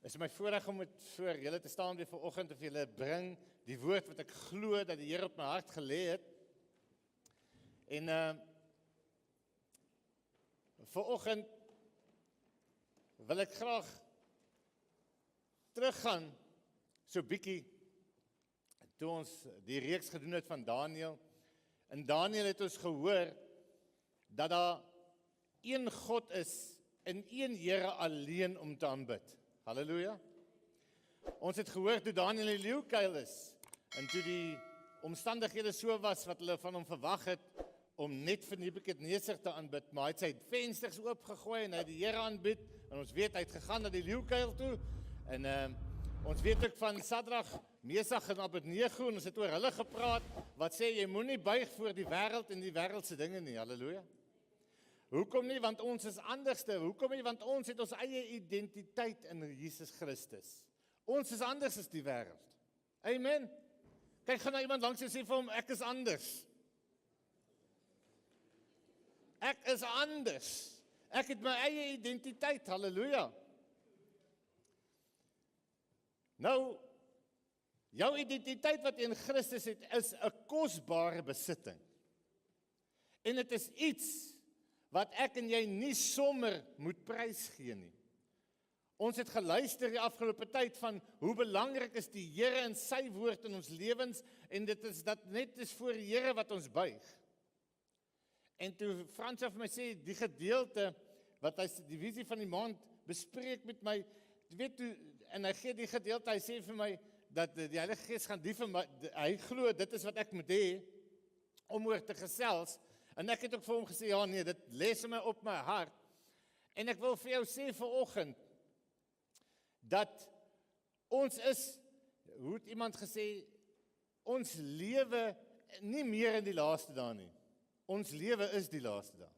Is my voorreg om dit voor julle te staan weer vanoggend of julle bring die woord wat ek glo dat die Here op my hart gelê het. En vanoggend wil ek graag teruggaan so bietjie toe ons die reeks gedoen het van Daniël. In Daniël het ons gehoor dat daar een God is en een Here alleen om te aanbid. Halleluja. Ons het gehoor toe Daniël in die leeukuil is en toe die omstandighede so was wat hulle van hom verwag het om net vir Nebukadneser te aanbid, maar hy het sy vensters oopgegooi en hy het die Here aanbid en ons weet hy het gegaan na die leeukuil toe en ons weet ook van Sadrag, Mesach en Abednego en ons het oor hulle gepraat wat sê jy moenie buig voor die wêreld en die wêreldse dinge nie. Halleluja. Hoekom nie? Want ons is anderste. Hoekom nie? Want ons het ons eie identiteit in Jesus Christus. Ons is anders as die wêreld. Amen. Kyk, gaan nou iemand langs jou sê vir hom, ek is anders. Ek is anders. Ek het my eie identiteit. Halleluja. Nou, jou identiteit wat in Christus het, is 'n kosbare besitting. En dit is iets wat ek en jy nie sommer moet prysgee nie. Ons het geluister die afgelope tyd van hoe belangrik is die Here en sy woord in ons lewens en dit is dat net is voor die Here wat ons buig. En toe Frans vir my sê die gedeelte wat hy die visie van die maand bespreek met my, weet toe en hy gee die gedeelte, hy sê vir my dat die Heilige Gees gaan die vir my, hy glo dit is wat ek moet hê om oor te gesels. En ek het ook vir hom gesê, ja nee, dit lees my op my hart. En ek wil vir jou sê vanoggend, dat ons is, hoe het iemand gesê, ons lewe nie meer in die laaste dae nie. Ons lewe is die laaste dae.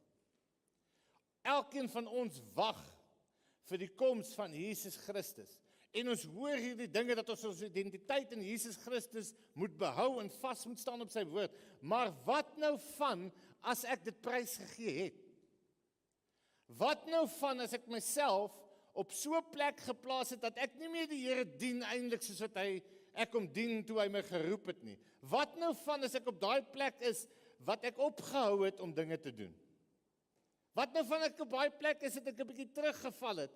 Elkeen van ons wag vir die koms van Jesus Christus. En ons hoor hierdie dinge dat ons identiteit in Jesus Christus moet behou en vas moet staan op sy woord. Maar wat nou van as ek dit prys gegee het? Wat nou van as ek myself op so 'n plek geplaas het dat ek nie meer die Here dien eintlik soos wat ek hom dien toe hy my geroep het nie? Wat nou van as ek op daai plek is wat ek opgehou het om dinge te doen? Wat nou van ek op daai plek is dat ek 'n bietjie teruggeval het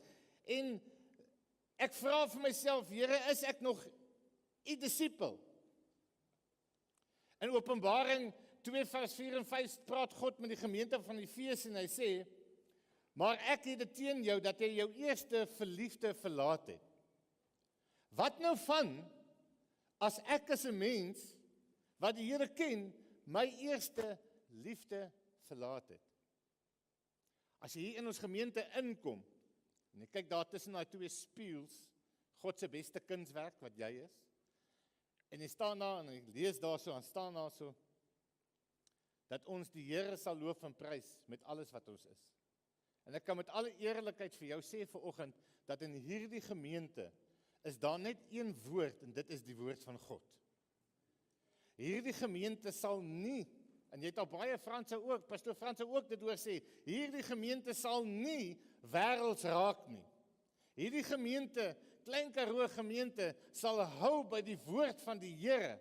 en ek vra vir myself, Here, is ek nog u disipel? In Openbaring 2 vers 4 en 5 praat God met die gemeente van Efese en hy sê, maar ek het dit teen jou dat jy jou eerste verliefde verlaat het. Wat nou van as ek as 'n mens wat die Here ken, my eerste liefde verlaat het? As jy hier in ons gemeente inkom, en ek kyk daar tussen daai twee spieëls, God se beste kunswerk wat jy is. En jy staan daar en ek lees daar so, en staan daar so, dat ons die Here sal loof en prys met alles wat ons is. En ek kan met alle eerlikheid vir jou sê vanoggend, dat in hierdie gemeente is daar net een woord, en dit is die woord van God. Hierdie gemeente sal nie, en jy het al baie Franse ook, pastoor Franse ook dit hoor sê, hierdie gemeente sal nie wêrelds raak nie. Hierdie gemeente, Klein Karoo gemeente, sal hou by die woord van die Here.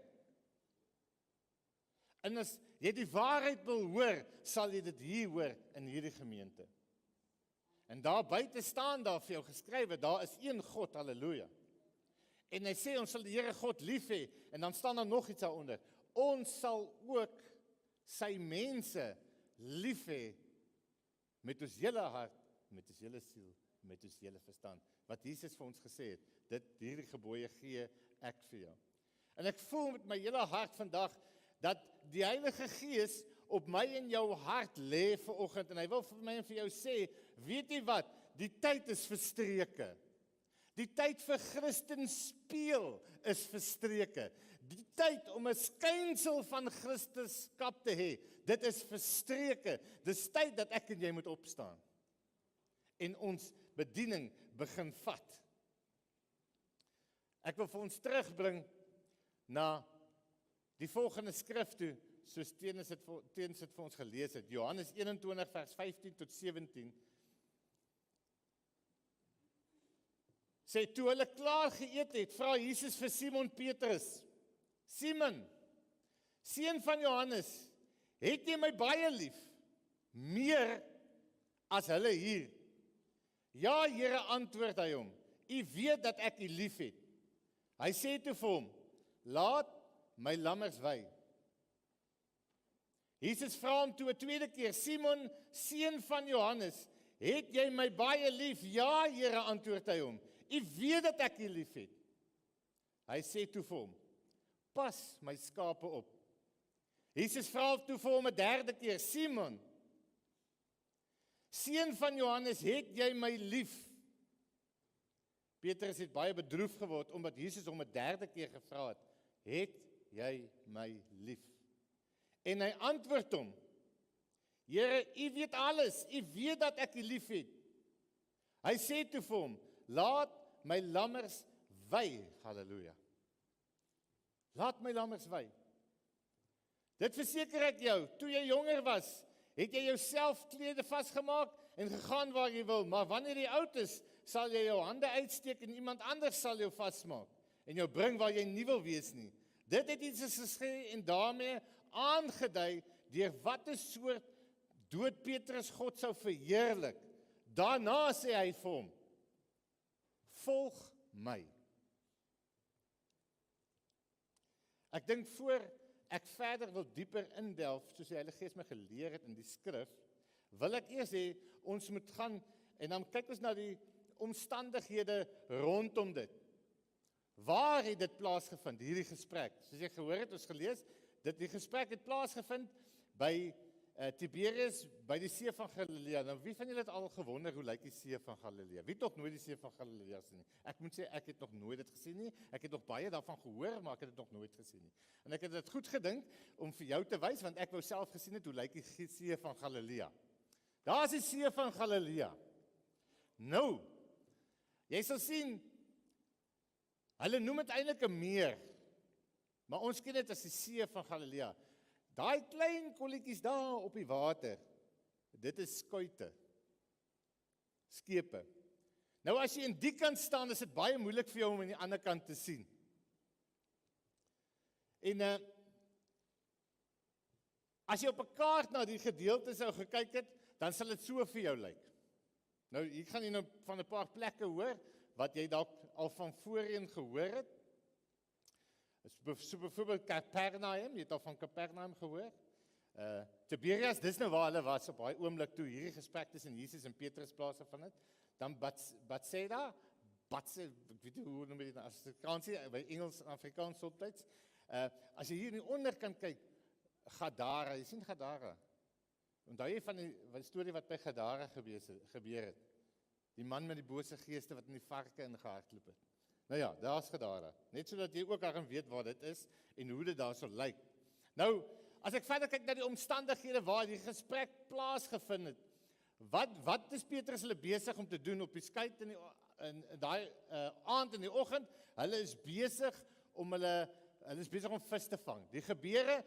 En as jy die waarheid wil hoor, sal jy dit hier hoor in hierdie gemeente. En daar buite staan daar vir jou geskrywe, daar is een God, halleluja. En hy sê, ons sal die Here God lief hê, en dan staan daar nog iets daaronder. Ons sal ook sy mense lief hê met ons hele hart, met ons hele siel, met ons hele verstand. Wat Jesus vir ons gesê het, hierdie gebooie gee ek vir jou. En ek voel met my hele hart vandag, dat die Heilige Gees op my en jou hart lê vanoggend, en hy wil vir my en vir jou sê, weet jy wat, die tyd is verstreke. Die tyd vir Christen speel is verstreke. Die tyd om 'n skynsel van Christuskap te hê, dit is verstreke. Dis tyd dat ek en jy moet opstaan en ons bediening begin vat. Ek wil vir ons terugbring na die volgende skrif toe, soos Teens het vir ons gelees het, Johannes 21 vers 15 tot 17. Sê, toe hulle klaar geëet het, vra Jesus vir Simon Petrus, Simon, seun van Johannes, het jy my baie lief? Meer as hulle hier? Ja, Here, antwoord hy hom, u weet dat ek u lief het. Hy sê toe vir hom, laat my lammers wei. Jesus vra hom toe 'n tweede keer, Simon, seun van Johannes, het jy my baie lief? Ja, Here, antwoord hy hom, u weet dat ek u lief het. Hy sê toe vir hom, pas my skape op. Jesus vra toe vir hom 'n derde keer, Simon, seun van Johannes, het jy my lief? Petrus het baie bedroef geword, omdat Jesus hom 'n derde keer gevra het jy my lief? En hy antwoord hom, Here, u weet alles, u weet dat ek u lief het. Hy sê toe vir hom, laat my lammers wei, halleluja. Laat my lammers wei. Dit verseker ek jou, toe jy jonger was, het jy jouself klede vasgemaak en gegaan waar jy wil, maar wanneer jy oud is, sal jy jou hande uitsteek en iemand anders sal jou vasmaak en jou bring waar jy nie wil wees nie. Dit het iets gesê en daarmee aangedui deur watter soort dood Petrus God sou verheerlik. Daarna sê hy vir hom, volg my. Ek dink voor ek verder wil dieper indelf, soos die Heilige Gees my geleer het in die skrif, wil ek eers hê, ons moet gaan, en dan kyk ons na die omstandighede rondom dit. Waar het dit plaasgevind, hierdie gesprek? Soos jy gehoor het, ons gelees, die gesprek het plaasgevind by Tiberias, by die see van Galilea. Nou, wie van julle het al gewonder hoe lyk die see van Galilea? Wie het nog nooit die see van Galilea gesien nie? Ek moet sê, ek het nog nooit dit gesien nie. Ek het nog baie daarvan gehoor, maar ek het dit nog nooit gesien nie. En ek het dit goed gedink om vir jou te wys, want ek wou self gesien het hoe lyk die see van Galilea. Daar is die see van Galilea. Nou, jy sal sien, hulle noem dit eintlik 'n meer, maar ons ken dit as die see van Galilea. Daai klein kolletjies daar op die water, dit is skuite, skepe. Nou as jy in die kant staan, is dit baie moeilik vir jou om aan die ander kant te sien. En as jy op 'n kaart na die gedeelte sou gekyk het, dan sal dit so vir jou lyk. Nou, hier gaan jy nou van 'n paar plekke hoor, wat jy dalk al van voorheen gehoor het. So byvoorbeeld Capernaum, jy het al van Capernaum gehoor. Tiberias, dis nou waar hulle was op daai oomblik toe hierdie gesprek tussen Jesus en Petrus plaasgevind het. Dan Bethsaida, ek weet nie hoe noem jy dit as Afrikaans, by Engels en Afrikaans soms. As jy hier in die onderkant kyk, Gadara, jy sien Gadara. Onthou jy van die storie wat by Gadara gebeur het? Die man met die bose geeste wat in die varke ingehardloop het. Nou ja, daar is Gadara. Net sodat jy ook daarin weet waar dit is en hoe dit daar so lyk. Nou, as ek verder kyk na die omstandighede waar die gesprek plaasgevind het, wat is Petrus hulle besig om te doen op die skei in daai aand in die oggend? Hulle is besig om vis te vang. Die gebeure,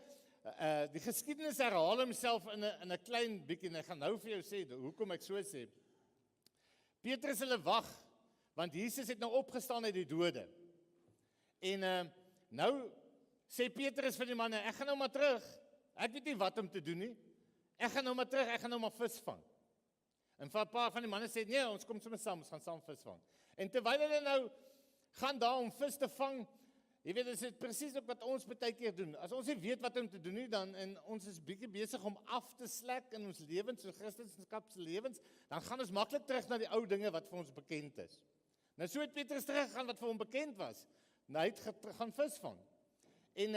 die geskiedenis herhaal homself in 'n klein bietjie, en ek gaan nou vir jou sê, hoekom ek so sê. Petrus hulle wag, want Jesus het nou opgestaan uit die dode. En nou sê Petrus vir die manne, ek gaan nou maar terug. Ek weet nie wat om te doen nie. Ek gaan nou maar terug, ek gaan nou maar vis vang. En 'n paar van die manne sê, nee, ons kom sommer saam, ons gaan saam vis vang. En terwyl hulle nou gaan daar om vis te vang, jy weet, dit is presies ook wat ons baie keer doen. As ons nie weet wat om te doen nie, en ons is bietjie besig om af te slek in ons lewens, so Christendom se lewens, dan gaan ons maklik terug na die ou dinge wat vir ons bekend is. Nou so het Petrus teruggegaan wat vir hom bekend was. Nou hy het gaan vis vang. En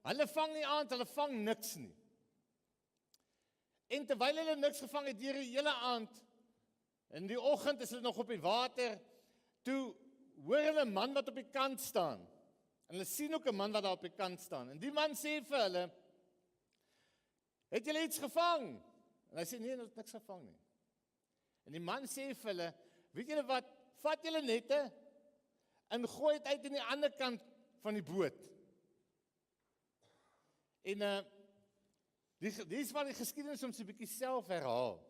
hulle vang nie aand, hulle vang niks nie. En terwyl hulle niks gevang het deur die hele aand, in die oggend is hulle nog op die water, toe hoor hulle 'n man wat op die kant staan. En hulle sien ook 'n man wat daar op die kant staan. En die man sê vir hulle, het julle iets gevang? En hy sê, nee, ons het niks gevang nie. En die man sê vir hulle, weet julle wat, vat julle nette en gooi dit uit in die ander kant van die boot. En dis waar die geskiedenis soms 'n bietjie self herhaal.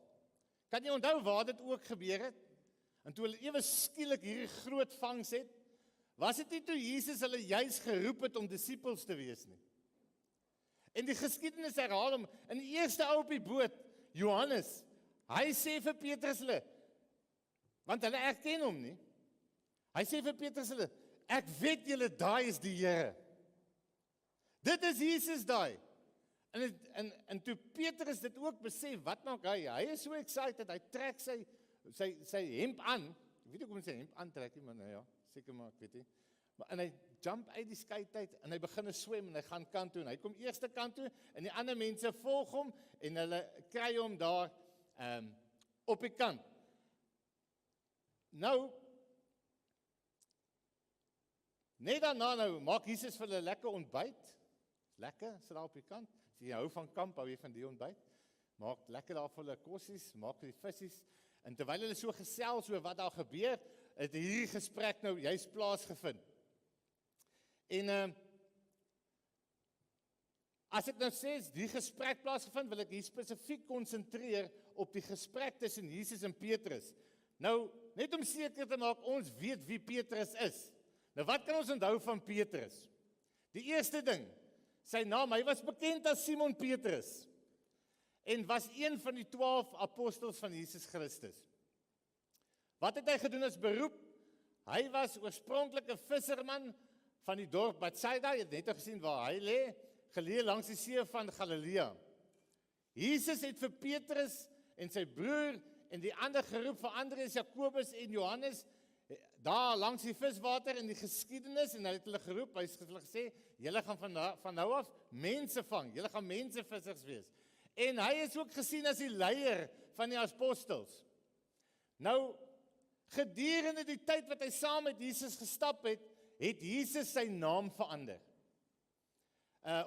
Kan jy onthou waar dit ook gebeur het? en toe hulle ewe skielik hierdie groot vangs het, was dit nie toe Jesus hulle juis geroep het om disippels te wees nie. En die geskiedenis herhaal hom, in die eerste ou op die boot, Johannes, hy sê vir Petrus hulle, want hulle erken hom nie, hy sê vir Petrus hulle, ek weet julle, daai is die Here. Dit is Jesus daai. En toe Petrus dit ook besef, wat maak hy? Hy is so excited, hy trek sy hemp aan. Ek weet nie hoe om sy hemp aantrek nie, maar nou ja, seker maar, ek weet nie. En hy jump uit die skei uit en hy begin swem en hy gaan kant toe en hy kom eerste kant toe en die ander mense volg hom en hulle kry hom daar op die kant. Nou, net daarna nou, maak Jesus vir hulle lekker ontbyt. Lekker, sit daar op die kant. As jy hou van kamp, hou jy van die ontbyt. Maak lekker daar vir hulle kossies, maak die visies. En terwyl hulle so gesels oor wat daar gebeur, het hierdie gesprek nou juist plaasgevind. En as ek nou sê, die gesprek plaasgevind, wil ek hier spesifiek konsentreer op die gesprek tussen Jesus en Petrus. Nou, net om seker te maak, ons weet wie Petrus is. Nou, wat kan ons onthou van Petrus? Die eerste ding, sy naam, hy was bekend as Simon Petrus en was een van die 12 apostels van Jesus Christus. Wat het hy gedoen as beroep? Hy was oorspronklik 'n visserman van die dorp Bethsaida, jy het net gesien waar hy lê, geleë langs die see van Galilea. Jesus het vir Petrus en sy broer en die ander geroep vir Andreas, Jakobus en Johannes daar langs die viswater in die geskiedenis en hy het hulle geroep, hy het hulle gesê, julle gaan van nou af mense vang, julle gaan mensevissers wees. En hy is ook gesien as die leier van die apostels. Nou, gedurende die tyd wat hy saam met Jesus gestap het Jesus sy naam verander.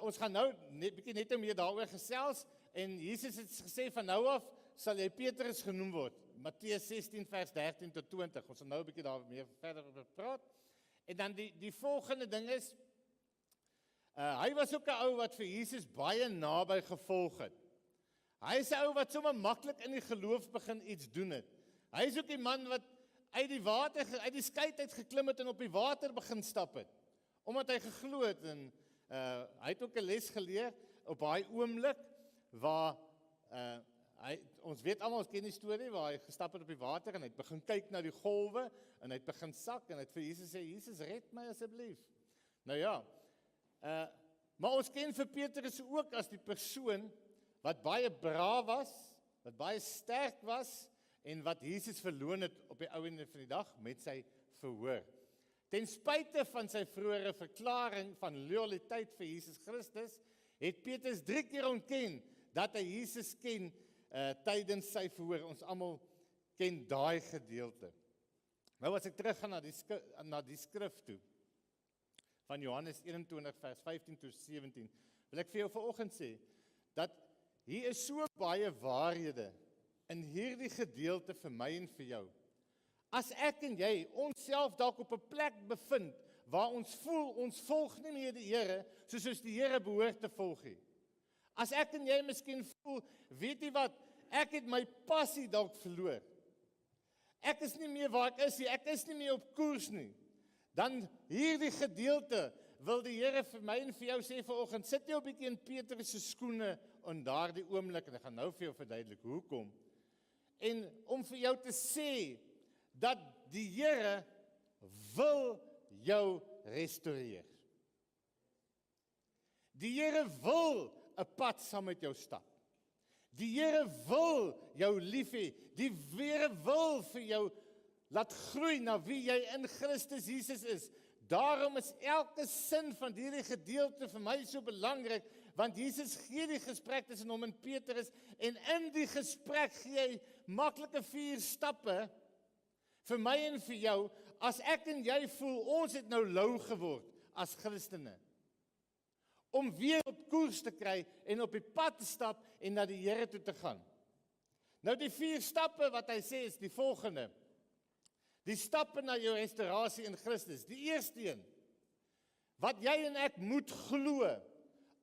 Ons gaan nou net meer daaroor gesels en Jesus het gesê van nou af sal jy Petrus genoem word. Matteus 16 vers 13 tot 20. Ons gaan nou 'n bietjie daar meer verder oor praat. En dan die volgende ding is hy was ook 'n ou wat vir Jesus baie naby gevolg het. Hy is 'n ou wat sommer maklik in die geloof begin iets doen het. Hy is ook die man wat uit die skei uit geklim het en op die water begin stap het. Omdat hy geglo het en hy het ook 'n les geleer op daai oomblik waar ons weet almal, ons ken die storie waar hy gestap het op die water en hy het begin kyk na die golwe en hy het begin sak en hy het vir Jesus sê, Jesus red my asseblief. Nou ja, maar ons ken vir Petrus ook as die persoon wat baie braaf was, wat baie sterk was en wat Jesus verloon het op die ou einde van die dag met sy verhoor. Ten spyte van sy vroeëre verklaring van loyaliteit vir Jesus Christus, het Petrus 3 keer ontken dat hy Jesus ken tydens sy verhoor. Ons almal ken daai gedeelte. Nou as ek teruggaan na die skrif toe, van Johannes 21 vers 15 tot 17, wil ek vir jou vanoggend sê, dat hier is so baie waarhede in hierdie gedeelte vir my en vir jou. As ek en jy onsself dalk op 'n plek bevind, waar ons voel, ons volg nie meer die Here, soos die Here behoort te volg nie. As ek en jy miskien voel, weet jy wat, ek het my passie dalk verloor. Ek is nie meer waar ek is nie, ek is nie meer op koers nie. Dan hierdie gedeelte wil die Here vir my en vir jou sê vanoggend, sit jy 'n bietjie in Petrus se skoene in daardie oomblik en ek gaan nou vir jou verduidelik hoekom. En om vir jou te sê dat die Here wil jou restoreer. Die Here wil 'n pad saam met jou stap. Die Here wil jou lief hê. Die Here wil vir jou laat groei na wie jy in Christus Jesus is. Daarom is elke sin van hierdie gedeelte vir my so belangrik, want Jesus gee die gesprek tussen hom en Petrus en in die gesprek gee hy maklike 4 stappe vir my en vir jou, as ek en jy voel, ons het nou lou geword as Christene, om weer op koers te kry en op die pad te stap en na die Here toe te gaan. Nou die 4 stappe wat hy sê is die volgende. Die stappe na jou restaurasie in Christus. Die eerste een, wat jy en ek moet glo,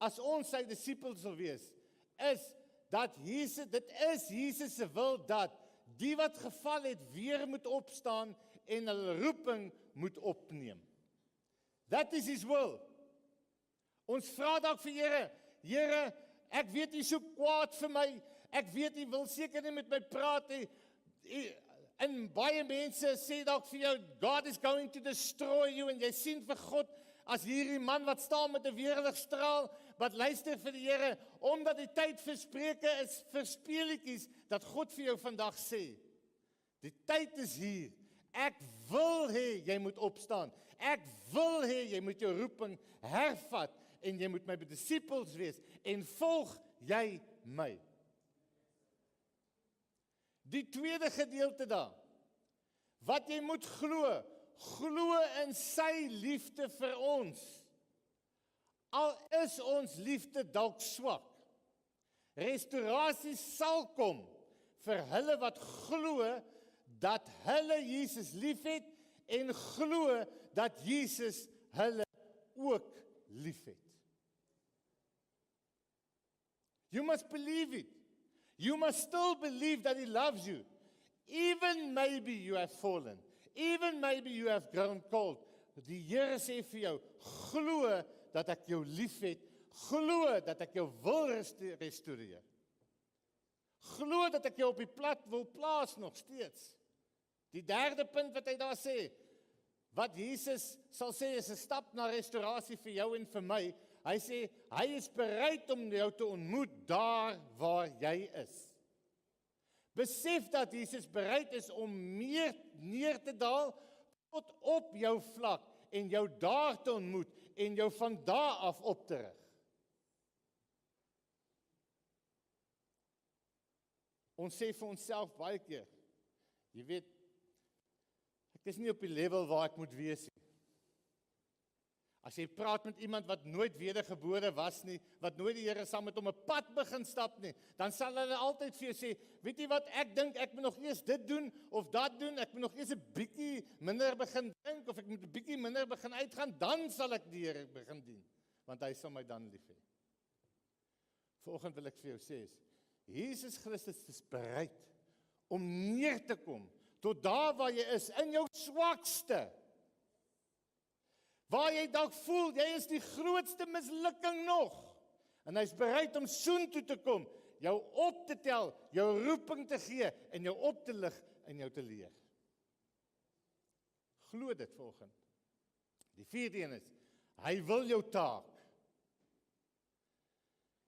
as ons sy disippels wil wees, is dat dit is Jesus se wil dat die wat geval het weer moet opstaan en hulle roeping moet opneem. That is his will. Ons vra dalk vir Here, Here, ek weet U is so kwaad vir my, ek weet U wil seker nie met my praat nie, en baie mense sê dalk vir jou, God is going to destroy you, en jy sien vir God, as hierdie man wat staan met 'n weerligstraal, wat luister vir die Here, omdat die tyd vir spreuke is vir speelietjies, dat God vir jou vandag sê, die tyd is hier, ek wil hê jy moet opstaan, ek wil hê jy moet jou roeping hervat, en jy moet my disippels wees, en volg jy my. Die tweede gedeelte daar, wat jy moet glo, glo in sy liefde vir ons. Al is ons liefde dalk swak. Restaurasie sal kom vir hulle wat glo dat hulle Jesus liefhet en glo dat Jesus hulle ook liefhet. You must believe it. You must still believe that He loves you. Even maybe you have fallen. Even maybe you have grown cold. Die Here sê vir jou, glo dat ek jou liefhet. Glo dat ek jou wil restoreer. Glo dat ek jou op die plat wil plaas nog steeds. Die derde punt wat hy daar sê, wat Jesus sal sê is 'n stap na restaurasie vir jou en vir my. Hy sê, hy is bereid om jou te ontmoet daar waar jy is. Besef dat Jesus bereid is om meer neer te daal tot op jou vlak en jou daar te ontmoet en jou van daar af op te rig. Ons sê vir onsself baie keer, jy weet, ek is nie op die level waar ek moet wees nie. As jy praat met iemand wat nooit wedergebore was nie, wat nooit die Here saam met hom 'n pad begin stap nie, dan sal hulle altyd vir jou sê, weet jy wat, ek dink ek moet nog eers dit doen of dat doen, ek moet nog eers 'n bietjie minder begin drink of ek moet 'n bietjie minder begin uitgaan, dan sal ek die Here begin dien, want hy sal my dan lief hê. Vanoggend wil ek vir jou sê, Jesus Christus is bereid om neer te kom tot daar waar jy is, in jou swakste. Waar jy dalk voel, jy is die grootste mislukking nog. En hy is bereid om soontoe te kom, jou op te tel, jou roeping te gee, en jou op te lig en jou te leer. Glo dit vanoggend. Die vierde een is, hy wil jou taak.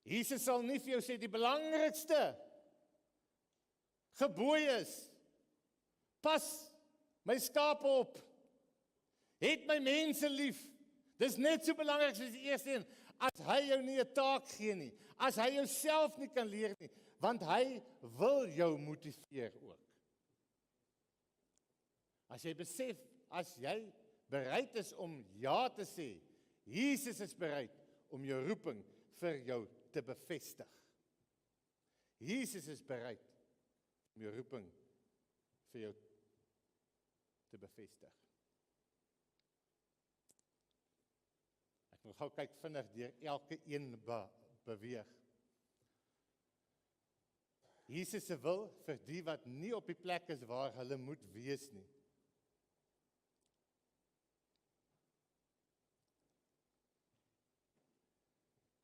Jesus sal nie vir jou sê, die belangrikste gebooie is, pas my skape op, het my mense lief. Dis net so belangrik soos die eerste een. As hy jou nie 'n taak gee nie, as hy jou self nie kan leer nie, want hy wil jou motiveer ook. As jy besef, as jy bereid is om ja te sê, Jesus is bereid om jou roeping vir jou te bevestig. Jesus is bereid om jou roeping vir jou te bevestig. Ek wil gou kyk vinnig deur elke een beweeg. Jesus se wil vir die wat nie op die plek is waar hulle moet wees nie.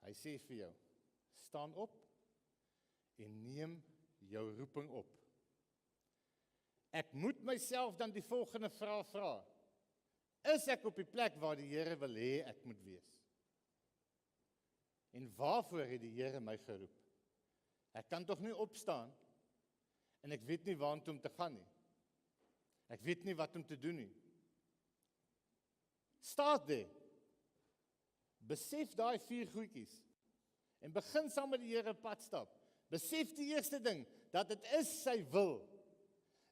Hy sê vir jou, staan op en neem jou roeping op. Ek moet myself dan die volgende vraag vra. Is ek op die plek waar die Here wil hê ek moet wees? En waarvoor het die Here my geroep? Ek kan tog nie opstaan en ek weet nie waartoe om te gaan nie. Ek weet nie wat om te doen nie. Start there. Besef daai 4 goedjies en begin saam met die Here pad stap. Besef die eerste ding, dat dit is sy wil.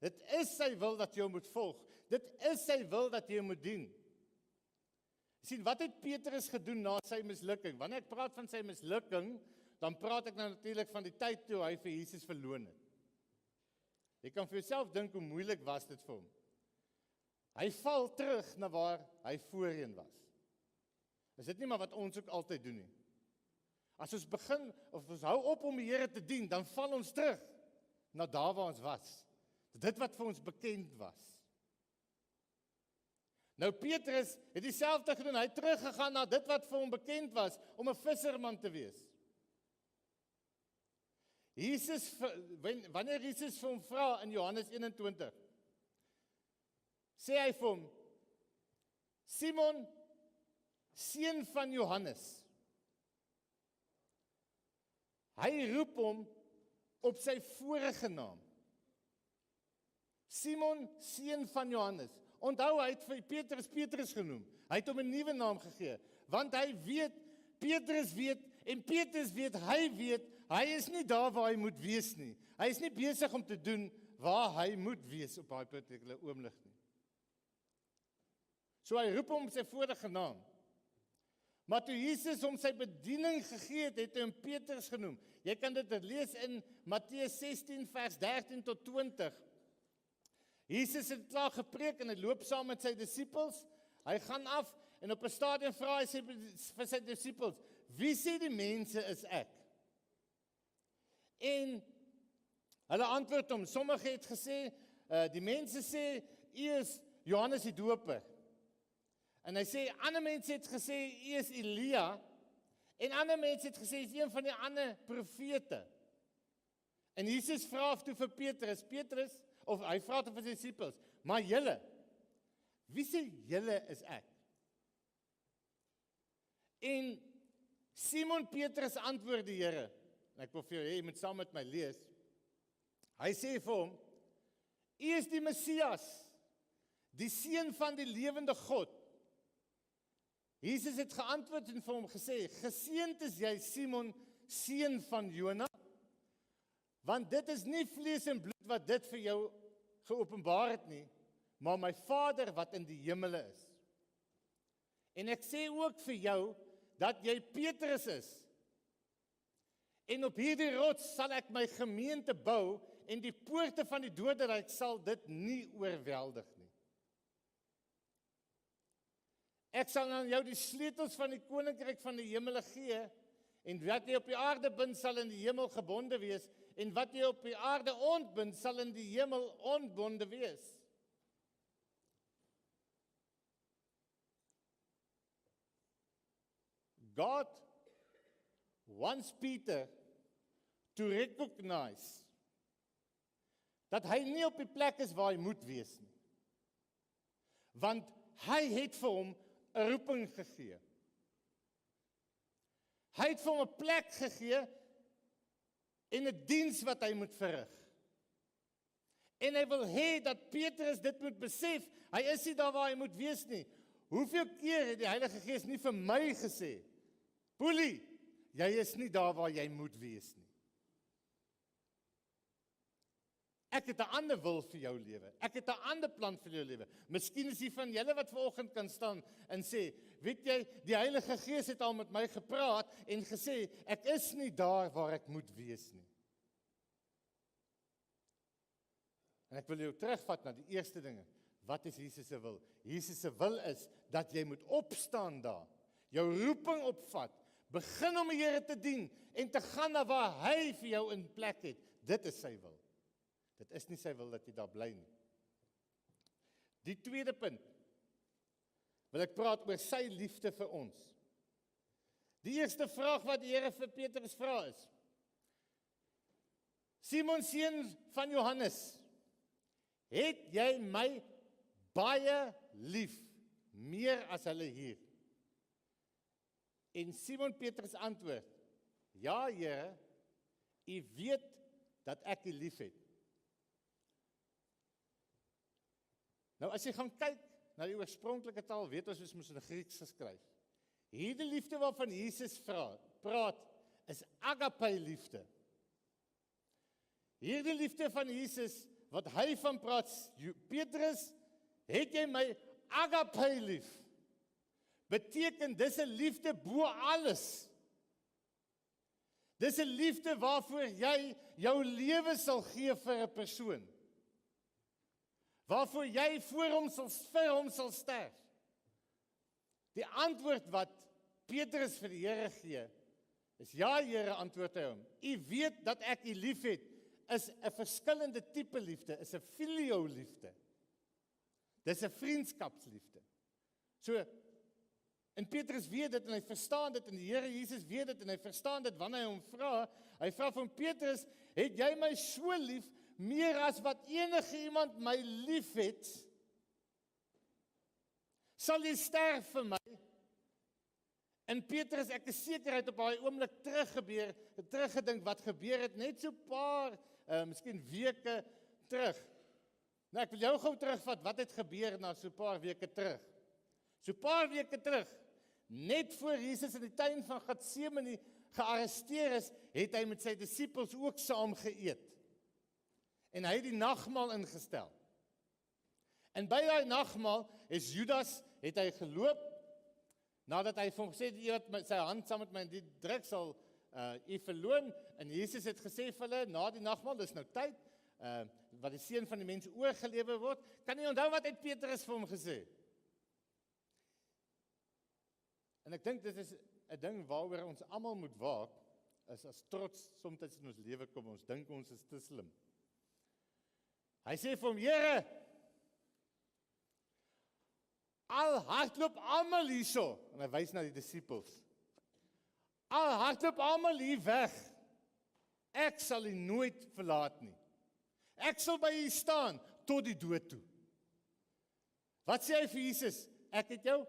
Dit is sy wil dat jy hom moet volg. Dit is sy wil dat jy hom moet dien. Sien, wat het Petrus gedoen na sy mislukking? Wanneer ek praat van sy mislukking, dan praat ek nou natuurlik van die tyd toe hy vir Jesus verloon het. Jy kan vir jouself dink hoe moeilik was dit vir hom. Hy val terug na waar hy voorheen was. Is dit nie maar wat ons ook altyd doen nie? As ons begin, of ons hou op om die Here te dien, dan val ons terug na daar waar ons was. Dit wat vir ons bekend was. Nou Petrus het dieselfde gedoen, hy het teruggegaan na dit wat vir hom bekend was, om 'n visserman te wees. Wanneer Jesus vir hom vra in Johannes 21, sê hy vir hom, Simon, seun van Johannes. Hy roep hom op sy vorige naam. Simon, seun van Johannes. Onthou, hy het vir Petrus genoem. Hy het hom 'n nuwe naam gegee, want hy weet, Petrus weet, en Petrus weet, hy is nie daar waar hy moet wees nie. Hy is nie besig om te doen waar hy moet wees op daai particular oomblik nie. So hy roep hom op sy vorige naam. Maar toe Jesus hom sy bediening gegee het, het hy hom Petrus genoem. Jy kan dit lees in Matteus 16 vers 13 tot 20. Jesus het klaar gepreek en hy loop saam met sy disippels. Hy gaan af en op 'n stadium vra hy vir sy disippels, wie sê die mense is ek? En hulle antwoord hom, sommige het gesê, die mense sê, u is Johannes die Doper. En hy sê, ander mense het gesê, u is Elia. En ander mense het gesê, u is een van die ander profete. En Jesus vra toe vir Petrus, of hy vra toe vir sy disippels, maar julle, wie sê julle is ek? En Simon Petrus antwoord die Here, en ek wil vir jou hê, jy moet saam met my lees. Hy sê vir hom, u is die Messias, die seun van die lewende God. Jesus het geantwoord en vir hom gesê, geseënd is jy Simon, seun van Jona, want dit is nie vlees en bloed wat dit vir jou geopenbaar het nie, maar my Vader wat in die hemele is. En ek sê ook vir jou, dat jy Petrus is. En op hierdie rots sal ek my gemeente bou, en die poorte van die doderyk sal dit nie oorweldig nie. Ek sal aan jou die sleutels van die koninkryk van die hemele gee, en wat jy op die aarde bind sal in die hemel gebonde wees, en wat jy op die aarde ontbind sal in die hemel ontbonde wees. God wants Peter to recognize dat hy nie op die plek is waar hy moet wees nie. Want hy het vir hom 'n roeping gegee. Hy het vir hom 'n plek gegee en 'n diens wat hy moet verrig. En hy wil hê dat Petrus dit moet besef, hy is nie daar waar hy moet wees nie. Hoeveel keer het die Heilige Gees nie vir my gesê, Boelie, jy is nie daar waar jy moet wees nie. Ek het 'n ander wil vir jou lewe. Ek het 'n ander plan vir jou lewe. Miskien is jy van julle wat vanoggend kan staan en sê, weet jy, die Heilige Gees het al met my gepraat en gesê, ek is nie daar waar ek moet wees nie. En ek wil jou terugvat na die eerste dinge. Wat is Jesus se wil? Jesus se wil is dat jy moet opstaan daar, jou roeping opvat, begin om die Here te dien en te gaan na waar hy vir jou in plek het. Dit is sy wil. Dit is nie sy wil dat jy daar bly nie. Die tweede punt, wil ek praat oor sy liefde vir ons. Die eerste vraag wat die Here vir Petrus vra is, Simon, seun van Johannes, het jy my baie lief, meer as hulle hier? En Simon Petrus antwoord, ja Here, u weet dat ek u lief het. Nou as jy gaan kyk na die oorspronklike taal, weet ons moes in Grieks geskryf. Hierdie liefde waarvan Jesus praat, is agape liefde. Hierdie liefde van Jesus, wat hy van praat, Petrus, het jy my agape lief? Beteken, dis 'n liefde bo alles. Dis 'n liefde waarvoor jy jou lewe sal gee vir 'n persoon. Waarvoor jy vir hom sal sterf. Die antwoord wat Petrus vir die Here gee, is ja Here, antwoord hy hom. U weet dat ek u liefhet. is 'n verskillende tipe liefde, is 'n filio liefde. Dis 'n vriendskapsliefde. So, en Petrus weet dit en hy verstaan dit en die Here Jesus weet dit en hy verstaan dit wanneer hy hom vra. Hy vra van Petrus, het jy my so lief, meer as wat enige iemand my lief het? Sal jy sterf vir my? En Petrus, ek is seker hy het op daai oomblik teruggedink wat gebeur het, net so paar, miskien weke terug. Nou ek wil jou gou terugvat, wat het gebeur na so paar weke terug? So paar weke terug, net voor Jesus in die tuin van Getsemane gearresteer is, het hy met sy disippels ook saam geëet. En hy het die nagmaal ingestel. En by daai nagmaal is Judas, het hy geloop, nadat hy vir hom gesê het, jy wat sy hand saam met my in die druk sal u verloon, en Jesus het gesê vir hulle, na die nagmaal, dis nou tyd, wat die seun van die mens oorgelewer word, kan jy onthou wat het Petrus vir hom gesê? En ek dink dit is 'n ding waaroor ons almal moet waak, is as trots soms in ons lewe kom, ons dink ons is te slim. Hy sê vir hom, Here, al hardloop almal hierso, en hy wys na die disippels, al hardloop almal hier weg, ek sal u nooit verlaat nie. Ek sal by u staan, tot die dood toe. Wat sê hy vir Jesus? Ek het jou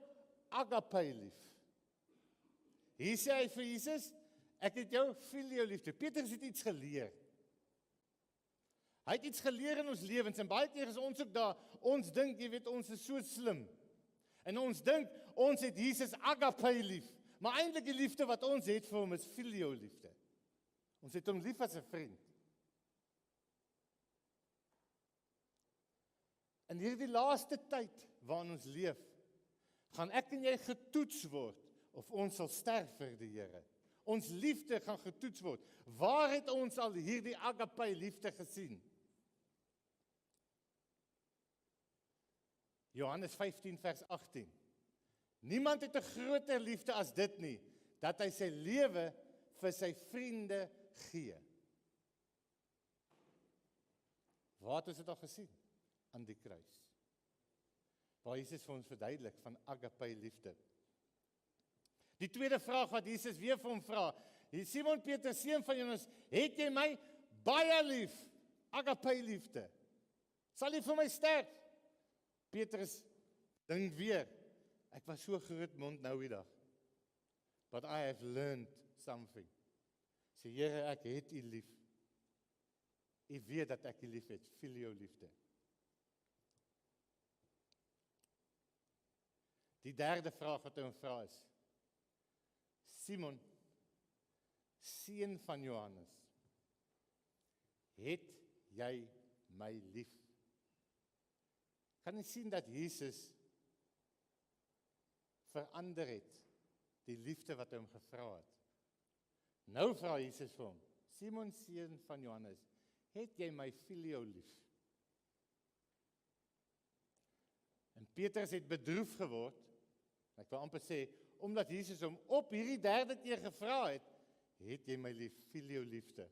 agape lief. Hier sê hy vir Jesus, ek het jou filio lief. Petrus het iets geleer. Hy het iets geleer in ons lewens, en baie keer is ons ook daar, ons dink, jy weet, ons is so slim. En ons dink, ons het Jesus agape lief. Maar eintlik die liefde wat ons het vir hom is filio liefde. Ons het hom lief as 'n vriend. In hierdie laaste tyd waarin ons leef, gaan ek en jy getoets word of ons sal sterf vir die Here. Ons liefde gaan getoets word. Waar het ons al hierdie agape liefde gesien? Johannes 15 vers 18. Niemand het 'n groter liefde as dit nie, dat hy sy lewe vir sy vriende gee. Waar het ons dit al gesien? Aan die kruis. Waar Jesus vir ons verduidelik van agape liefde. Die tweede vraag wat Jesus weer vir hom vra, Simon Petrus, seun van Johannes, het jy my baie lief, agape liefde? Sal jy vir my sterf? Petrus dink weer, ek was so groot mond nou die dag, but I have learned something. Sê, Here, ek het u lief. U weet dat ek u lief het, filio liefde. Die derde vraag wat hy hom vra is, Simon, seun van Johannes, het jy my lief? Kan jy sien dat Jesus verander het, die liefde wat hy hom gevra het? Nou vra Jesus vir hom, Simon, seun van Johannes, het jy my filio lief? En Petrus het bedroef geword, ek wil amper sê, omdat Jesus hom op hierdie derde keer gevra het jy my lief, filio liefde?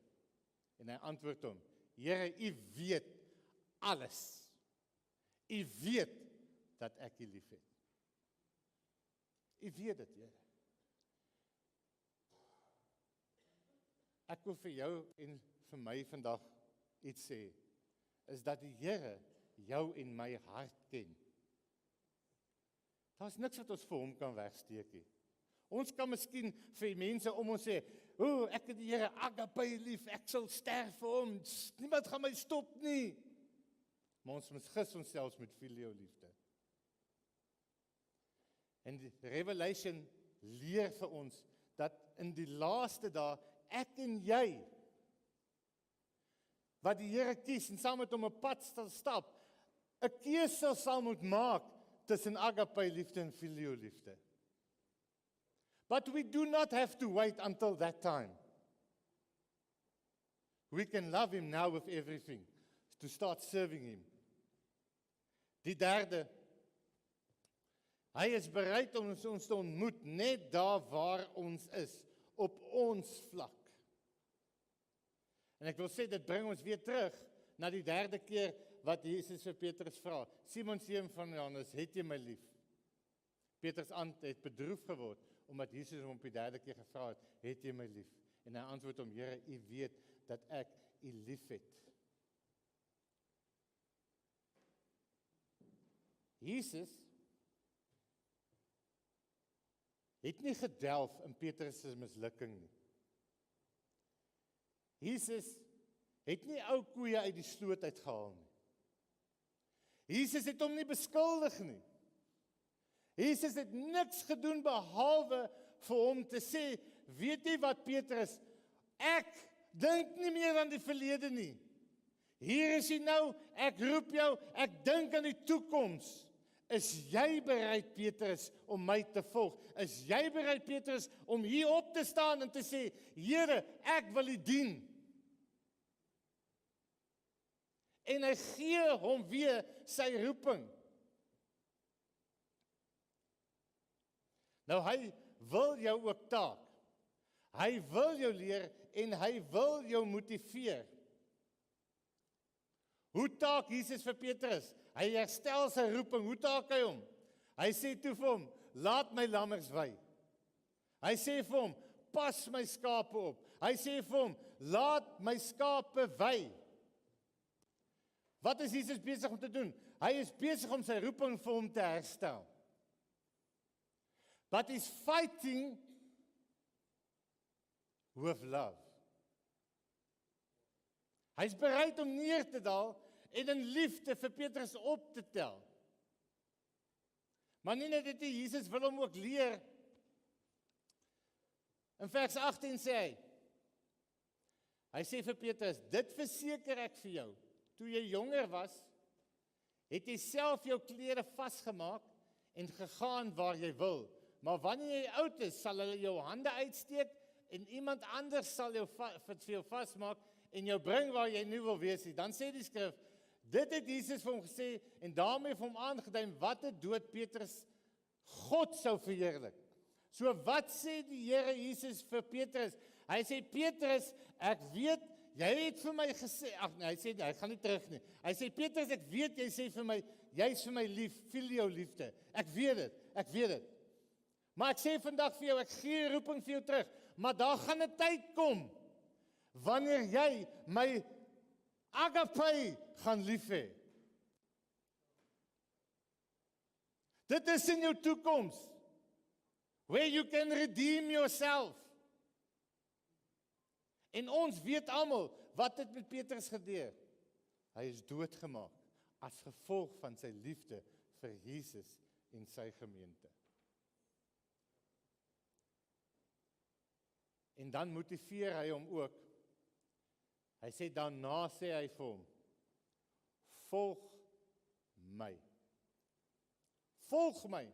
En hy antwoord hom, Here, u weet alles. U weet dat ek u lief het. U weet dit, Here. Ek wil vir jou en vir my vandag iets sê, is dat die Here jou en my hart ken. Daar's niks wat ons vir hom kan wegsteek nie. Ons kan miskien vir mense om ons sê, ek het die Here agape lief, ek sal sterf vir hom, niemand gaan my stop nie. Maar ons misgis onsself met filio liefde. En die Revelation leer vir ons, dat in die laaste dae, ek en jy, wat die Here kies, en saam met hom 'n pad sal stap, 'n keuse sal moet maak, tussen agape liefde en filio liefde. But we do not have to wait until that time. We can love him now with everything, to start serving him. Die derde, hy is bereid om ons te ontmoet, net daar waar ons is, op ons vlak. En ek wil sê, dit bring ons weer terug na die derde keer wat Jesus vir Petrus vra. Simon seun van Johannes, het jy my lief? Petrus het bedroef geword, omdat Jesus hom op die derde keer gevra het jy my lief? En hy antwoord hom, Here, U weet dat ek U lief het. Jesus het nie gedelf in Petrus se mislukking nie. Jesus het nie ou koeie uit die sloot uitgehaal nie. Jesus het hom nie beskuldig nie. Jesus het niks gedoen behalwe vir hom te sê, weet jy wat Petrus, ek dink nie meer aan die verlede nie. Hier is jy nou, ek roep jou, ek dink aan die toekoms. Is jy bereid, Petrus, om my te volg? Is jy bereid, Petrus, om hier op te staan en te sê, Here, ek wil U dien? En hy gee hom weer sy roeping. Nou hy wil jou ook taak. Hy wil jou leer en hy wil jou motiveer. Hoe taak Jesus vir Petrus? Hy herstel sy roeping. Hoe taak hy hom? Hy sê toe vir hom, laat my lammers wei. Hy sê vir hom, pas my skape op. Hy sê vir hom, laat my skape wei. Wat is Jesus besig om te doen? Hy is besig om sy roeping vir hom te herstel. But he's fighting with love. Hy's bereid om neer te daal en in liefde vir Petrus op te tel. Maar nie net dit, Jesus wil hom ook leer. In vers 18 sê hy sê vir Petrus, dit verseker ek vir jou, toe jy jonger was, het jy self jou klere vasgemaak en gegaan waar jy wil. Maar wanneer jy oud is, sal hulle jou hande uitsteek en iemand anders sal jou vir jou vasmaak en jou bring waar jy nie wil wees nie. Dan sê die skrif, dit het Jesus vir hom gesê en daarmee vir hom aangedui wat 'n dood Petrus God sou verheerlik. So wat sê die Here Jesus vir Petrus? Hy sê, Petrus, ek weet, jy het vir my gesê, hy sê, hy gaan nie terug nie. Hy sê, Petrus, ek weet, jy sê vir my, jy is vir my lief, jou liefde. Ek weet dit. Maar ek sê vandag vir jou, ek gee roeping vir jou terug, maar daar gaan 'n tyd kom, wanneer jy my agape gaan lief hê. Dit is in jou toekoms, where you can redeem yourself. En ons weet almal, wat het met Petrus gebeur? Hy is doodgemaak, as gevolg van sy liefde vir Jesus en sy gemeente. En dan motiveer hy hom ook. Hy sê, daarna sê hy vir hom, volg my. Volg my.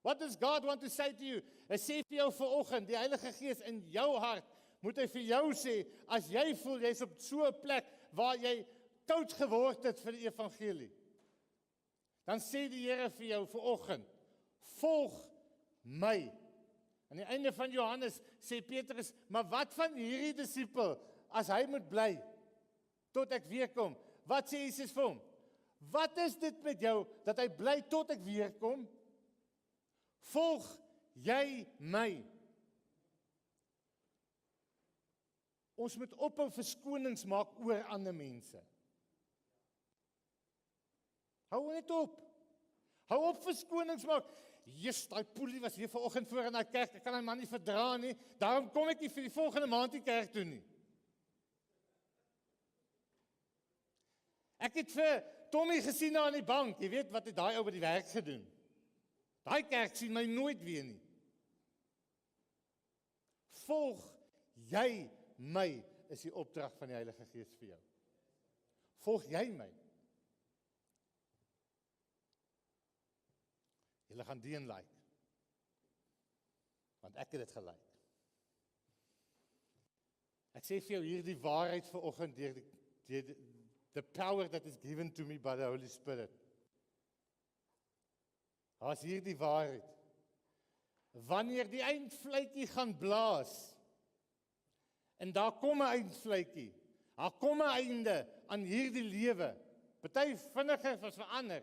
What does God want to say to you? Hy sê vir jou vanoggend, die Heilige Gees in jou hart, moet hy vir jou sê, as jy voel, jy is op so 'n plek, waar jy koud geword het vir die evangelie, dan sê die Here vir jou vanoggend, volg my. Aan die einde van Johannes sê Petrus, maar wat van hierdie disipel, as hy moet bly, tot ek weer kom? Wat sê Jesus vir hom? Wat is dit met jou, dat hy bly tot ek weer kom? Volg jy my? Ons moet ophou verskonings maak oor ander mense. Hou net op. Hou op verskonings maak. Jesus, daai poelie was hier vanoggend voor in daai kerk, ek kan hy man nie verdra nie, daarom kom ek nie vir die volgende maand die kerk toe nie. Ek het vir Tommy gesien daar aan die bank, jy weet wat het daai ou by die werk gedoen. Daai kerk sien my nooit weer nie. Volg jy my, is die opdrag van die Heilige Gees vir jou. Volg jy my? Julle gaan die en like. Want ek het dit gelike. Ek sê vir jou hierdie waarheid vanoggend deur the power that is given to me by the Holy Spirit. As hierdie waarheid. Wanneer die eindfluitjie gaan blaas, en daar kom 'n eindfluitjie, Daar kom 'n einde aan hierdie lewe. Party vinniger as vir ander.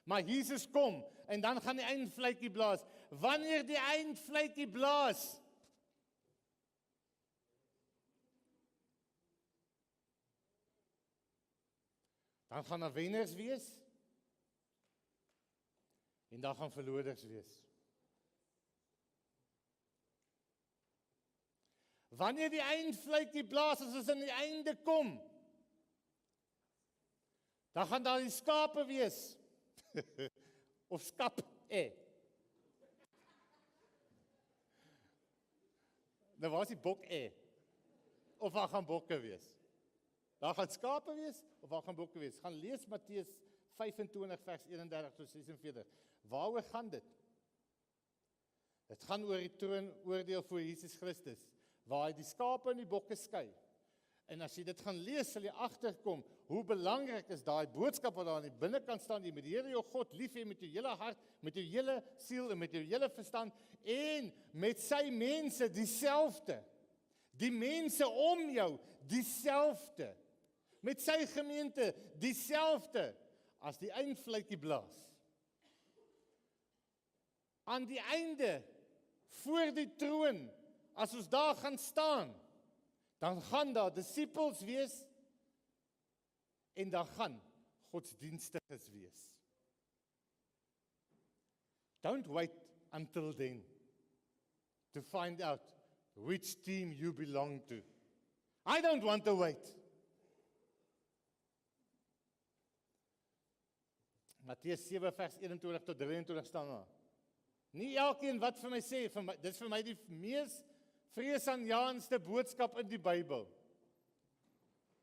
Maar Jesus kom en dan gaan die eindfluitjie blaas. Wanneer die eindfluitjie blaas, dan gaan daar wenners wees en daar gaan verloders wees. Wanneer die eindfluitjie blaas, as ons aan die einde kom, dan gaan daar die skape wees. Of skap, Nou waar is die bok, Of daar gaan bokke wees. Daar gaan skape wees, of daar gaan bokke wees. Gaan lees Matteus 25 vers 31 tot 46. Waaroor gaan dit? Dit gaan oor die troonoordeel voor Jesus Christus, waar hy die skape en die bokke skei. En as jy dit gaan lees, sal jy agterkom hoe belangrik is daai boodskap wat daar aan die binnekant staan. Jy moet die Here jou God lief hê met jou hele hart, met jou hele siel en met jou hele verstand en met sy mense dieselfde. Die mense om jou dieselfde. Met sy gemeente dieselfde as die eindfluitjie blaas. Aan die einde, voor die troon, as ons daar gaan staan, dan gaan daar disippels wees en daar gaan godsdienstiges wees. Don't wait until then to find out which team you belong to. I don't want to wait. Matteus 7 vers 21 tot 23 staan daar. Nie elkeen wat vir my sê, dis vir my die mees vreesaanjaendste boodskap in die Bybel.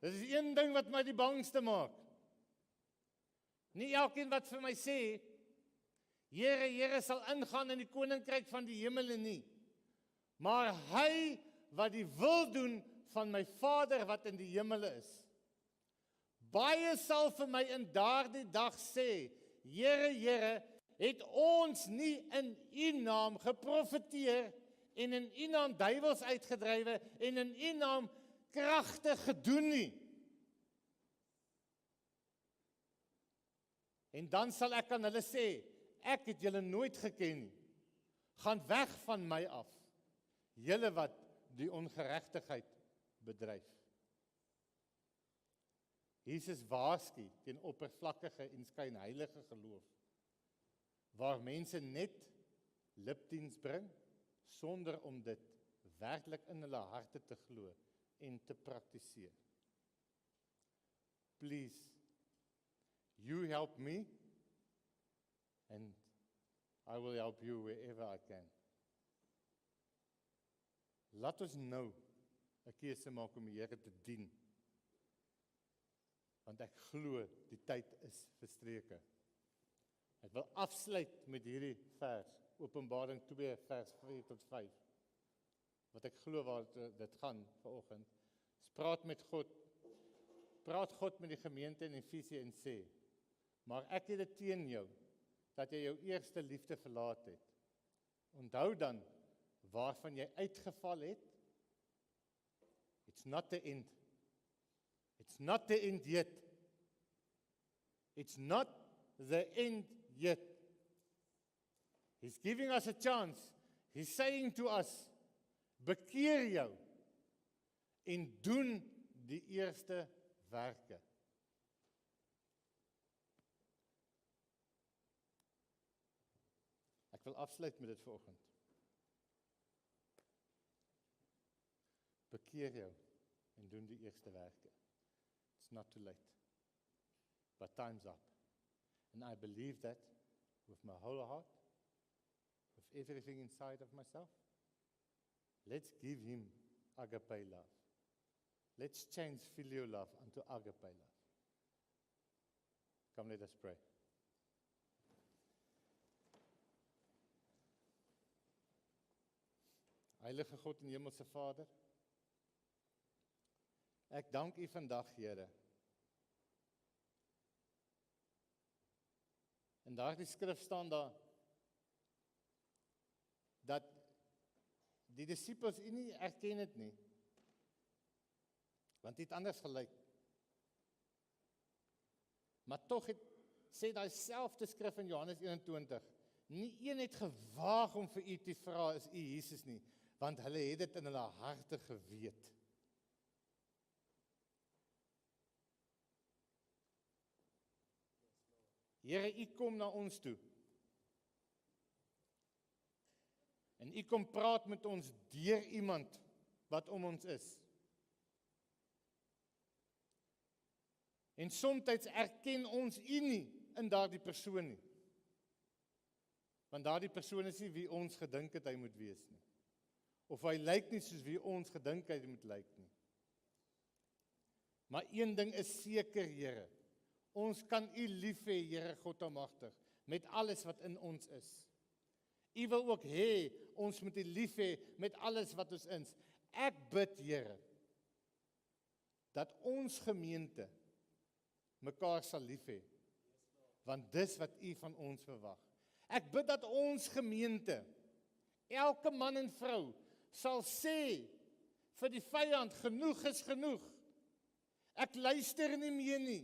Dit is een ding wat my die bangste maak. Nie elkeen wat vir my sê, Here, Here sal ingaan in die koninkryk van die hemele nie. Maar hy wat die wil doen van my Vader wat in die hemele is. Baie sal vir my in daardie dag sê, Here, Here, het ons nie in U naam geprofeteer en in U naam duiwels uitgedrywe en in U naam kragte gedoen nie. En dan sal ek aan hulle sê, ek het julle nooit geken nie. Gaan weg van my af, julle wat die ongeregtigheid bedryf. Jesus waarsku teen oppervlakkige en skynheilige geloof, waar mense net lipdiens bring, sonder om dit werklik in hulle harte te glo en te praktiseer. Please, you help me, and I will help you wherever I can. Laat ons nou 'n keuse maak om die Here te dien, want ek glo die tyd is verstreke. Ek wil afsluit met hierdie vers, Openbaring 2 vers 4 tot 5, wat ek glo waar dit gaan vanoggend. Praat God met die gemeente in Efesië en sê, maar ek het dit teen jou, dat jy jou eerste liefde verlaat het. Onthou dan, waarvan jy uitgeval het, it's not the end. It's not the end yet. It's not the end yet. He's giving us a chance. He's saying to us, bekeer jou en doen die eerste werke. Ek wil afsluit met dit vanoggend. Bekeer jou en doen die eerste werke. It's not too late. But time's up. And I believe that with my whole heart, with everything inside of myself. Let's give him agape love. Let's change filial love unto agape love. Come, let us pray. Heilige God en Hemelse Vader, ek dank U vandag, Here. In daardie skrif staan daar, dat die disippels U nie erken het nie. Want dit anders gelyk. Maar tog sê daai selfde skrif in Johannes 21, nie een het gewaag om vir u te vra, is u Jesus nie, want hulle het dit in hulle harte geweet. Here, u kom na ons toe. En u kom praat met ons deur iemand wat om ons is. En soms erken ons u nie in daardie persoon nie. Want daardie persoon is nie wie ons gedink het hy moet wees nie. Of hy lyk nie soos wie ons gedink hy moet lyk nie. Maar een ding is seker, Here. Ons kan u lief hê, Here God Almagtig, met alles wat in ons is. U wil ook hê, ons moet u lief hê met alles wat ons is. Ek bid, Here, dat ons gemeente mekaar sal lief hê, want dis wat u van ons verwag. Ek bid dat ons gemeente, elke man en vrou, sal sê vir die vyand, genoeg is genoeg. Ek luister nie meer nie.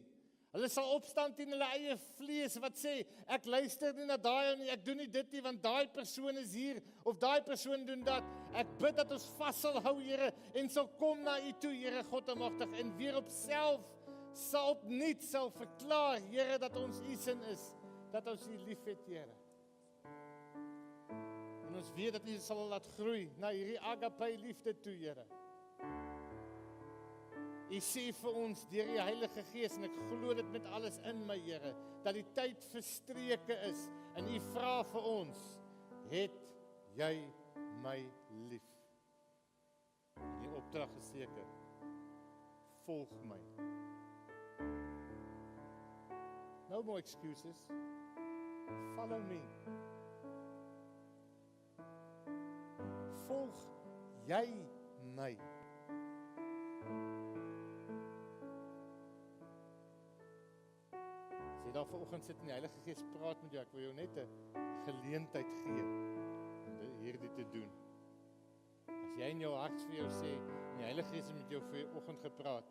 Hulle sal opstaan teen hulle eie vlees wat sê, ek luister nie na daai nie, ek doen nie dit nie, want daai persoon is hier, of daai persoon doen dat. Ek bid dat ons vas sal hou, Here, en sal kom na u toe, Here God Almagtig, en weer op self sal opnuut sal verklaar, Here, dat ons u sin is, dat ons u lief het, Here. En ons weet dat u sal laat groei na hierdie agape liefde toe, Here. U sê vir ons deur die Heilige Gees, en ek glo dit met alles in my, Here, dat die tyd verstreke is, en u vra vir ons, het jy my lief? En die opdrag is seker, volg my. No more excuses. Follow me. Volg jy my? As jy daar vanoggend sit en die Heilige Gees praat met jou, ek wil jou net 'n geleentheid gee om hierdie te doen. As jy in jou hart vir jou sê, en die Heilige Gees het met jou vanoggend gepraat,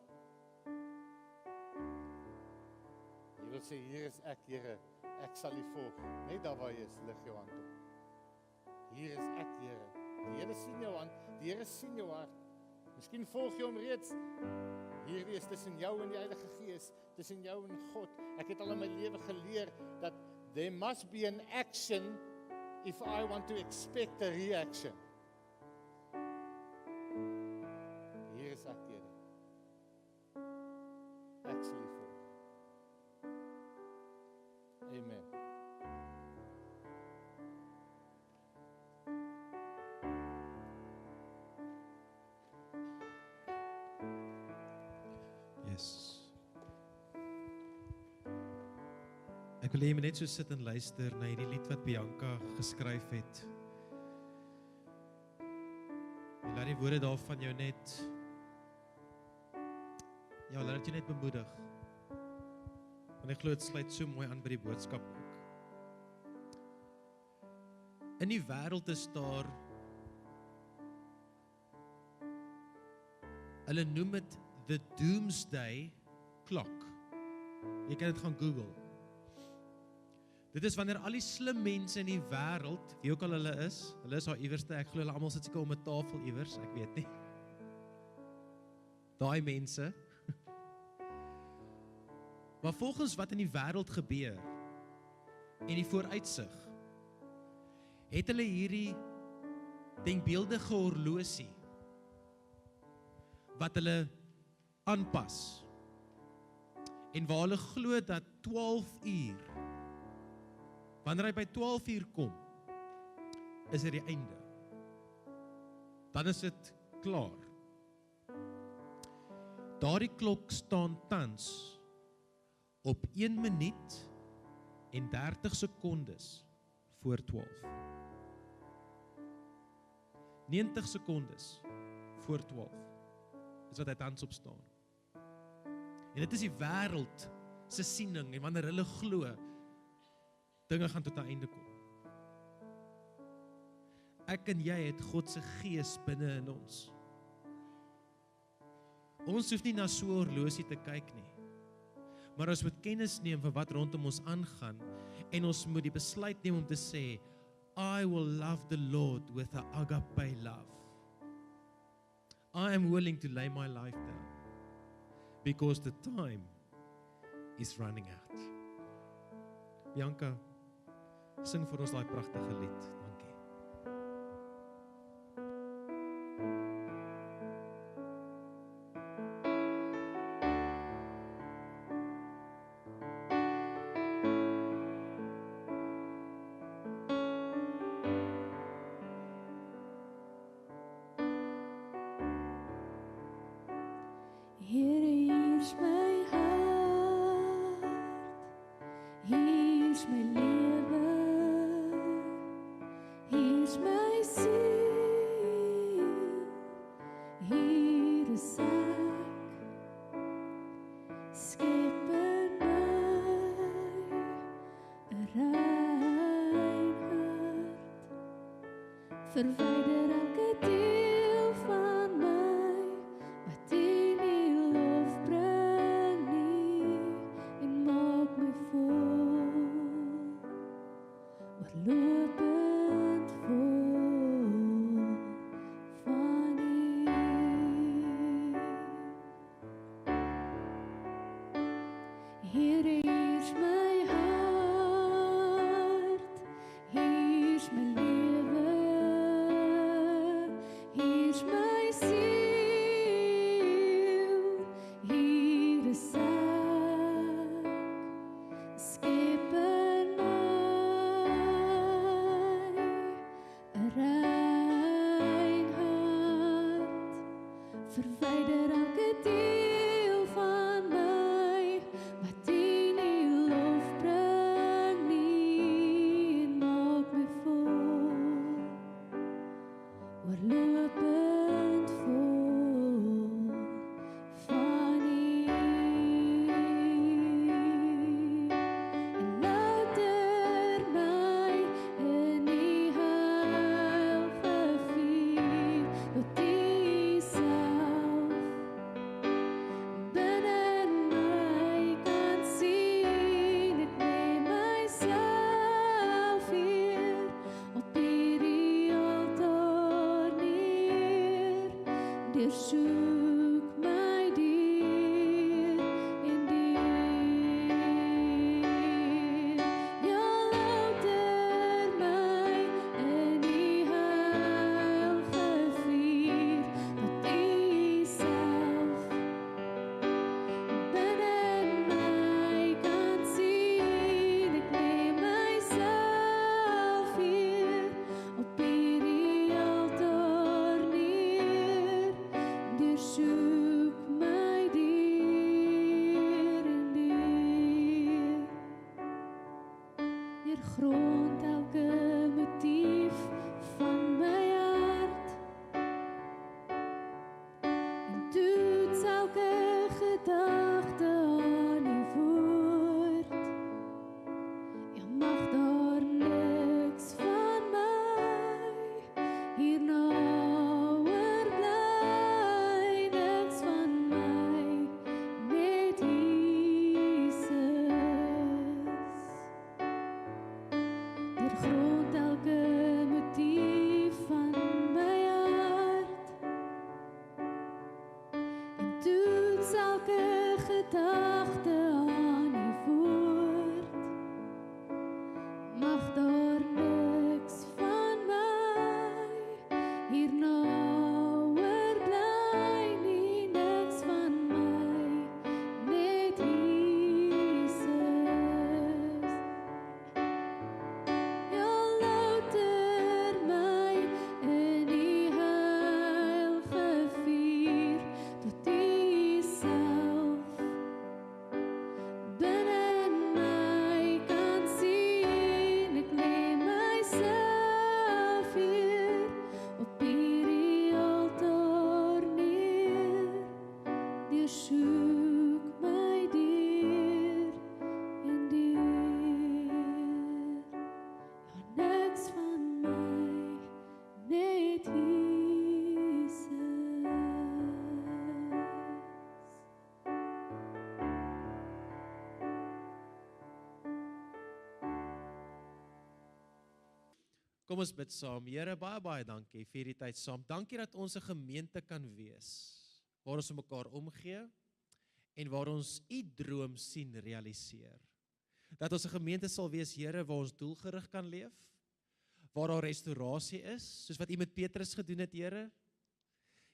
jy wil sê, hier is ek, Here, ek sal u volg. Net daar waar jy is, lig jou hand op. Hier is ek, Here. Die Here sien jou hand, die Here sien jou hart. Miskien volg jy hom reeds. Hierdie is tussen jou en die Heilige Gees, tussen jou en God. Ek het al in my lewe geleer dat there must be an action if I want to expect a reaction. Hier is ek, Here. Ek sal u volg. Amen. Yes. Ek wil hê jy moet net so sit en luister na hierdie lied wat Bianca geskryf het. En laat die woorde daarvan jou net, ja, laat dit jou net bemoedig. Want ek glo dit sluit so mooi aan by die boodskap ook. In die wêreld is daar, hulle noem dit the doomsday clock. Jy kan dit gaan Google. Dit is wanneer al die slim mense in die wêreld, wie ook al hulle is daar iewerste, ek glo hulle almal sit seker om 'n tafel iewers, ek weet nie. Daai mense. Maar volgens wat in die wêreld gebeur en die vooruitsig, het hulle hierdie denkbeeldige horlosie wat hulle aanpas. En waar hulle glo dat 12 uur, wanneer hy by 12 uur kom, is dit die einde. Dan is dit klaar. Daardie klok staan tans op 1 minuut en 30 sekondes voor 12. 90 sekondes voor 12 is wat hy tans op staan. En dit is die wêreld se siening, en wanneer hulle glo, dinge gaan tot 'n einde kom. Ek en jy het God se gees binne in ons. Ons hoef nie na so 'n horlosie te kyk nie. Maar ons moet kennis neem van wat rondom ons aangaan en ons moet die besluit neem om te sê, I will love the Lord with an agape love. I am willing to lay my life down because the time is running out. Bianca, sing vir ons daai pragtige lied. Dankie. Here, hier's my hart, hier's my lewe, hier's my siel, hier is ek, skep in my 'n rein hart, verwyder elke deel van my wat U nie lof bring nie, en maak my vol, oorlopend vol van U. Here, hier's my hart, hier's my lewe, hier's my siel, hier is ek, skep in my 'n rein hart, verwyder elke deel van my wat U nie lof bring nie, en maak my vol, oorlopend vol van U. En louter my in U heil gevier, tot U self binne my kan sien. Ek lê myself hier op hierdie altaar neer, deursoek my deur en deur. Ja, louter my in U heil gevier, tot U self binne my kan sien. Ek lê myself hier op hierdie altaar neer, deursoek my deur en deur. Deurgrond elke motief van my hart, en toets elke gedagte aan U woord. Ja, mag daar niks van my hierna oorbly, niks van my, net Jesus. Deurgrond elke motief van my hart, en toets elke gedagte aan U woord. Mag daar niks van my hierna oorbly nie, niks van my, net Jesus. Ja, louter my in U heil gevier, tot U self Kom ons bid saam. Here, baie dankie vir hierdie tyd saam. Dankie dat ons 'n gemeente kan wees, waar ons mekaar omgee, en waar ons u droom sien realiseer. Dat ons 'n gemeente sal wees, Here, waar ons doelgerig kan leef, waar daar restaurasie is, soos wat u met Petrus gedoen het, Here.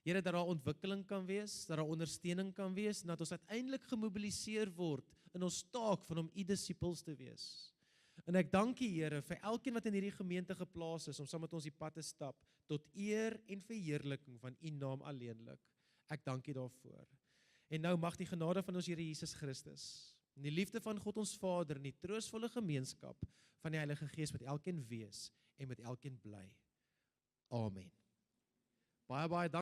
Here, dat daar ontwikkeling kan wees, dat daar ondersteuning kan wees, en dat ons uiteindelik gemobiliseer word in ons taak van om u disippels te wees. En ek dank u, Here, vir elkeen wat in hierdie gemeente geplaas is, om saam met ons die pad te stap, tot eer en verheerliking van u naam alleenlik. Ek dank u daarvoor. En nou mag die genade van ons Here Jesus Christus, en die liefde van God ons Vader, en die troostvolle gemeenskap van die Heilige Gees met elkeen wees, en met elkeen bly. Amen. Baie dankie.